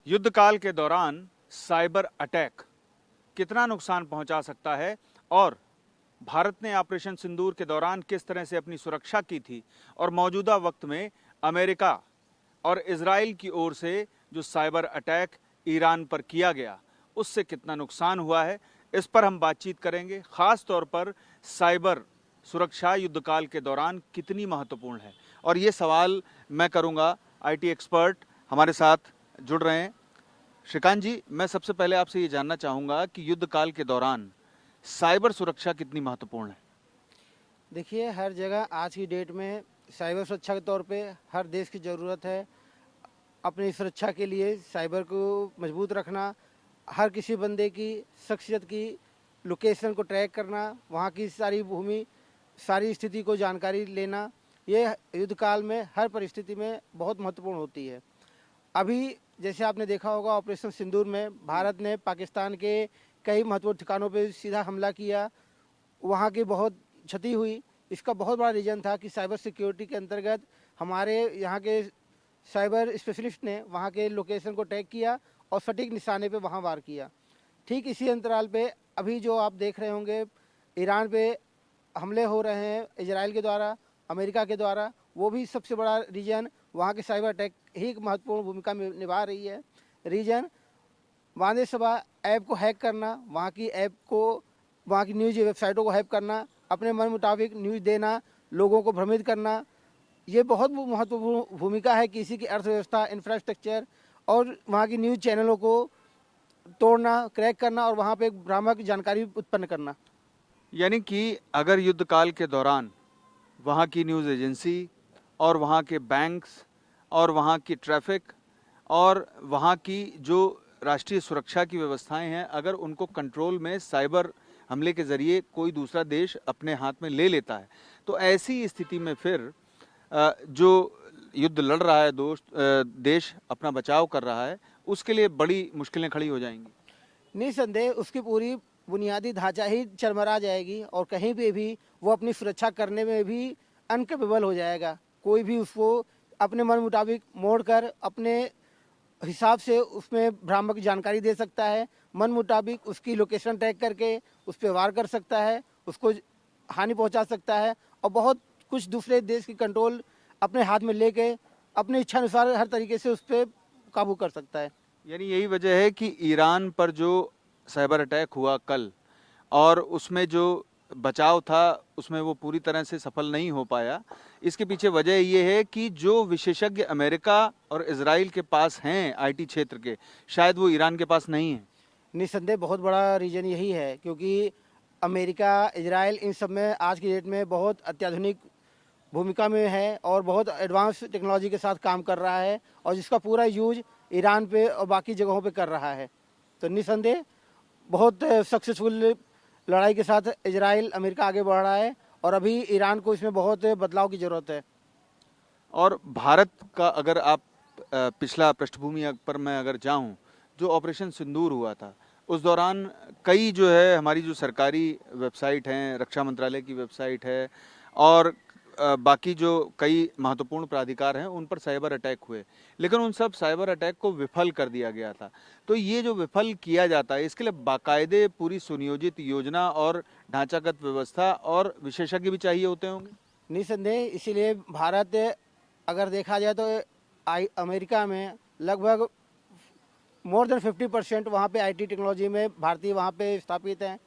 युद्ध काल के दौरान साइबर अटैक कितना नुकसान पहुंचा सकता है और भारत ने ऑपरेशन सिंदूर के दौरान किस तरह से अपनी सुरक्षा की थी और मौजूदा वक्त में अमेरिका और इजराइल की ओर से जो साइबर अटैक ईरान पर किया गया उससे कितना नुकसान हुआ है, इस पर हम बातचीत करेंगे। खास तौर पर साइबर सुरक्षा युद्धकाल के दौरान कितनी महत्वपूर्ण है और ये सवाल मैं करूंगा। आईटी एक्सपर्ट हमारे साथ जुड़ रहे हैं। श्रीकांत जी, मैं सबसे पहले आपसे ये जानना चाहूंगा कि युद्ध काल के दौरान साइबर सुरक्षा कितनी महत्वपूर्ण है। देखिए, हर जगह आज की डेट में साइबर सुरक्षा के तौर पे हर देश की ज़रूरत है। अपनी सुरक्षा के लिए साइबर को मजबूत रखना, हर किसी बंदे की शख्सियत की लोकेशन को ट्रैक करना, वहाँ की सारी भूमि, सारी स्थिति को जानकारी लेना, ये युद्ध काल में हर परिस्थिति में बहुत महत्वपूर्ण होती है। अभी जैसे आपने देखा होगा, ऑपरेशन सिंदूर में भारत ने पाकिस्तान के कई महत्वपूर्ण ठिकानों पर सीधा हमला किया, वहाँ की बहुत क्षति हुई। इसका बहुत बड़ा रीज़न था कि साइबर सिक्योरिटी के अंतर्गत हमारे यहाँ के साइबर स्पेशलिस्ट ने वहाँ के लोकेशन को ट्रैक किया और सटीक निशाने पे वहाँ वार किया। ठीक इसी अंतराल पे अभी जो आप देख रहे होंगे, ईरान पे हमले हो रहे हैं इजराइल के द्वारा, अमेरिका के द्वारा, वो भी सबसे बड़ा रीजन वहाँ के साइबर अटैक ही एक महत्वपूर्ण भूमिका निभा रही है। रीजन वादे सभा ऐप को हैक करना, वहाँ की ऐप को, वहाँ की न्यूज़ वेबसाइटों को हैक करना, अपने मन मुताबिक न्यूज़ देना, लोगों को भ्रमित करना, ये बहुत महत्वपूर्ण भूमिका है किसी की अर्थव्यवस्था, इंफ्रास्ट्रक्चर और वहाँ की न्यूज़ चैनलों को तोड़ना, क्रैक करना और वहाँ पे भ्रामक जानकारी उत्पन्न करना। यानी कि अगर युद्ध काल के दौरान वहाँ की न्यूज़ एजेंसी और वहाँ के बैंक्स और वहाँ की ट्रैफिक और वहाँ की जो राष्ट्रीय सुरक्षा की व्यवस्थाएं हैं, अगर उनको कंट्रोल में साइबर हमले के जरिए कोई दूसरा देश अपने हाथ में ले लेता है, तो ऐसी स्थिति में फिर जो युद्ध लड़ रहा है देश अपना बचाव कर रहा है, उसके लिए बड़ी मुश्किलें खड़ी हो जाएंगी। निसंदेह उसकी पूरी बुनियादी ढांचा ही चरमरा जाएगी और कहीं पे भी वो अपनी सुरक्षा करने में भी अनकेपेबल हो जाएगा। कोई भी उसको अपने मन मुताबिक मोड़ कर अपने हिसाब से उसमें भ्रामक जानकारी दे सकता है, मन मुताबिक उसकी लोकेशन ट्रैक करके उस पर वार कर सकता है, उसको हानि पहुंचा सकता है और बहुत कुछ दूसरे देश की कंट्रोल अपने हाथ में लेके अपने इच्छानुसार हर तरीके से उस पर काबू कर सकता है। यानी यही वजह है कि ईरान पर जो साइबर अटैक हुआ कल और उसमें जो बचाव था उसमें वो पूरी तरह से सफल नहीं हो पाया, इसके पीछे वजह ये है कि जो विशेषज्ञ अमेरिका और इजराइल के पास हैं आईटी क्षेत्र के, शायद वो ईरान के पास नहीं है। निस्संदेह बहुत बड़ा रीजन यही है, क्योंकि अमेरिका, इजराइल इन सब में आज की डेट में बहुत अत्याधुनिक भूमिका में है और बहुत एडवांस टेक्नोलॉजी के साथ काम कर रहा है और जिसका पूरा यूज ईरान पे और बाकी जगहों पे कर रहा है। तो निस्संदेह बहुत सक्सेसफुल लड़ाई के साथ इजराइल, अमेरिका आगे बढ़ रहा है और अभी ईरान को इसमें बहुत बदलाव की ज़रूरत है। और भारत का अगर आप पिछला पृष्ठभूमि पर मैं अगर जाऊं, जो ऑपरेशन सिंदूर हुआ था उस दौरान कई जो है हमारी जो सरकारी वेबसाइट हैं, रक्षा मंत्रालय की वेबसाइट है और बाकी जो कई महत्वपूर्ण प्राधिकार हैं उन पर साइबर अटैक हुए, लेकिन उन सब साइबर अटैक को विफल कर दिया गया था। तो ये जो विफल किया जाता है, इसके लिए बाकायदे पूरी सुनियोजित योजना और ढांचागत व्यवस्था और विशेषज्ञ भी चाहिए होते होंगे। निसंदेह इसीलिए भारत, अगर देखा जाए तो अमेरिका में लगभग मोर देन 50% वहाँ पे आईटी टेक्नोलॉजी में भारतीय वहाँ पे स्थापित हैं।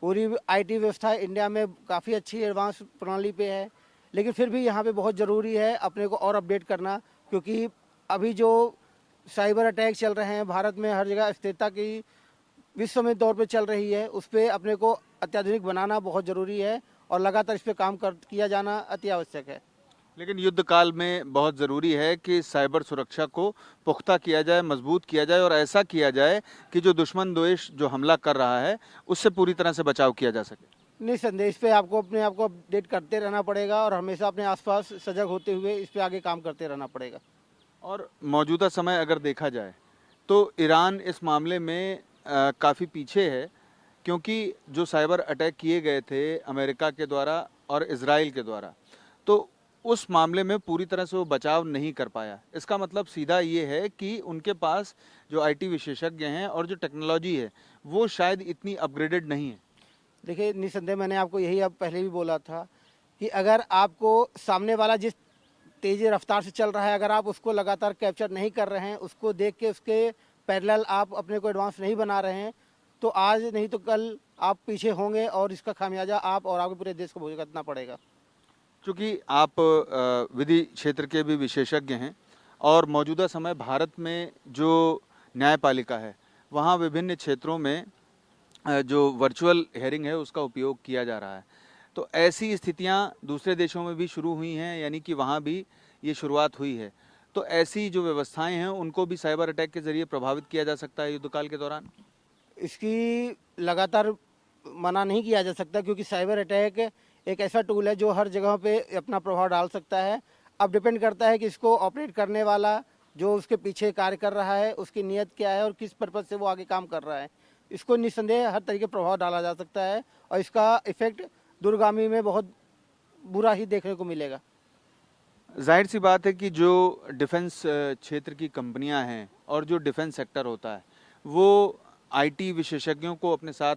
पूरी आईटी व्यवस्था इंडिया में काफ़ी अच्छी एडवांस प्रणाली पे है, लेकिन फिर भी यहाँ पे बहुत ज़रूरी है अपने को और अपडेट करना, क्योंकि अभी जो साइबर अटैक चल रहे हैं भारत में, हर जगह स्थिरता की विश्व में दौर पे चल रही है, उस पर अपने को अत्याधुनिक बनाना बहुत ज़रूरी है और लगातार इस पर काम किया जाना अति आवश्यक है। लेकिन युद्ध काल में बहुत ज़रूरी है कि साइबर सुरक्षा को पुख्ता किया जाए, मजबूत किया जाए और ऐसा किया जाए कि जो दुश्मन देश जो हमला कर रहा है उससे पूरी तरह से बचाव किया जा सके। निस्संदेह इस पे आपको अपने आप को अपडेट करते रहना पड़ेगा और हमेशा अपने आसपास सजग होते हुए इस पे आगे काम करते रहना पड़ेगा। और मौजूदा समय अगर देखा जाए तो ईरान इस मामले में काफ़ी पीछे है, क्योंकि जो साइबर अटैक किए गए थे अमेरिका के द्वारा और इजराइल के द्वारा, तो उस मामले में पूरी तरह से वो बचाव नहीं कर पाया। इसका मतलब सीधा ये है कि उनके पास जो आईटी विशेषज्ञ हैं और जो टेक्नोलॉजी है वो शायद इतनी अपग्रेडेड नहीं है। देखिए, निस्संदेह मैंने आपको यही अब पहले भी बोला था कि अगर आपको सामने वाला जिस तेज़ी रफ्तार से चल रहा है, अगर आप उसको लगातार कैप्चर नहीं कर रहे हैं, उसको देख के उसके पैरेलल आप अपने को एडवांस नहीं बना रहे हैं, तो आज नहीं तो कल आप पीछे होंगे और इसका खामियाजा आप और आपके पूरे देश को भुगतना पड़ेगा। चूँकि आप विधि क्षेत्र के भी विशेषज्ञ हैं और मौजूदा समय भारत में जो न्यायपालिका है वहाँ विभिन्न क्षेत्रों में जो वर्चुअल हेयरिंग है उसका उपयोग किया जा रहा है, तो ऐसी स्थितियाँ दूसरे देशों में भी शुरू हुई हैं, यानी कि वहाँ भी ये शुरुआत हुई है। तो ऐसी जो व्यवस्थाएं हैं उनको भी साइबर अटैक के जरिए प्रभावित किया जा सकता है युद्धकाल के दौरान। इसकी लगातार मना नहीं किया जा सकता, क्योंकि साइबर अटैक एक ऐसा टूल है जो हर जगह पे अपना प्रभाव डाल सकता है। अब डिपेंड करता है कि इसको ऑपरेट करने वाला जो उसके पीछे कार्य कर रहा है उसकी नीयत क्या है और किस पर्पज़ से वो आगे काम कर रहा है। इसको निस्संदेह हर तरीके प्रभाव डाला जा सकता है और इसका इफेक्ट दूरगामी में बहुत बुरा ही देखने को मिलेगा। जाहिर सी बात है कि जो डिफेंस क्षेत्र की कंपनियां हैं और जो डिफेंस सेक्टर होता है वो आईटी विशेषज्ञों को अपने साथ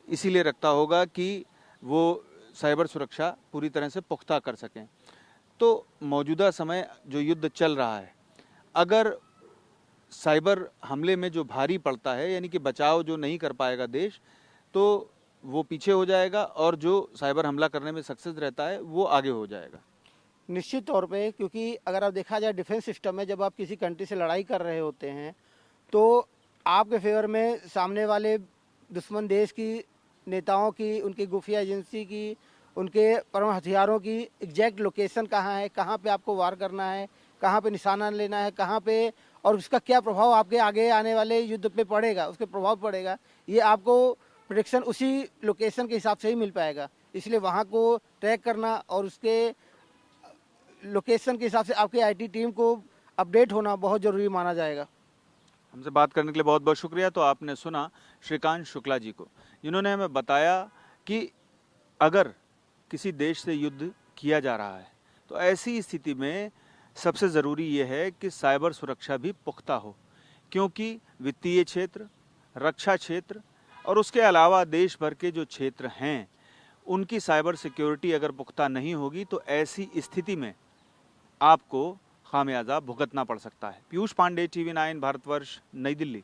इसीलिए रखता होगा कि वो साइबर सुरक्षा पूरी तरह से पुख्ता कर सकें। तो मौजूदा समय जो युद्ध चल रहा है, अगर साइबर हमले में जो भारी पड़ता है यानी कि बचाव जो नहीं कर पाएगा देश, तो वो पीछे हो जाएगा और जो साइबर हमला करने में सक्सेस रहता है वो आगे हो जाएगा। निश्चित तौर पे, क्योंकि अगर आप देखा जाए डिफेंस सिस्टम में जब आप किसी कंट्री से लड़ाई कर रहे होते हैं तो आपके फेवर में सामने वाले दुश्मन देश की नेताओं की, उनकी खुफिया एजेंसी की, उनके परमाणु हथियारों की एग्जैक्ट लोकेशन कहाँ है, कहाँ पे आपको वार करना है, कहाँ पे निशाना लेना है, कहाँ पे, और उसका क्या प्रभाव आपके आगे आने वाले युद्ध पे पड़ेगा, उसके प्रभाव पड़ेगा, ये आपको प्रेडिक्शन उसी लोकेशन के हिसाब से ही मिल पाएगा। इसलिए वहाँ को ट्रैक करना और उसके लोकेशन के हिसाब से आपकी आईटी टीम को अपडेट होना बहुत ज़रूरी माना जाएगा। हमसे बात करने के लिए बहुत बहुत शुक्रिया। तो आपने सुना श्रीकांत शुक्ला जी को, जिन्होंने हमें बताया कि अगर किसी देश से युद्ध किया जा रहा है तो ऐसी स्थिति में सबसे ज़रूरी ये है कि साइबर सुरक्षा भी पुख्ता हो, क्योंकि वित्तीय क्षेत्र, रक्षा क्षेत्र और उसके अलावा देश भर के जो क्षेत्र हैं उनकी साइबर सिक्योरिटी अगर पुख्ता नहीं होगी तो ऐसी स्थिति में आपको खामियाजा भुगतना पड़ सकता है। पीयूष पांडे, टीवी 9 भारतवर्ष, नई दिल्ली।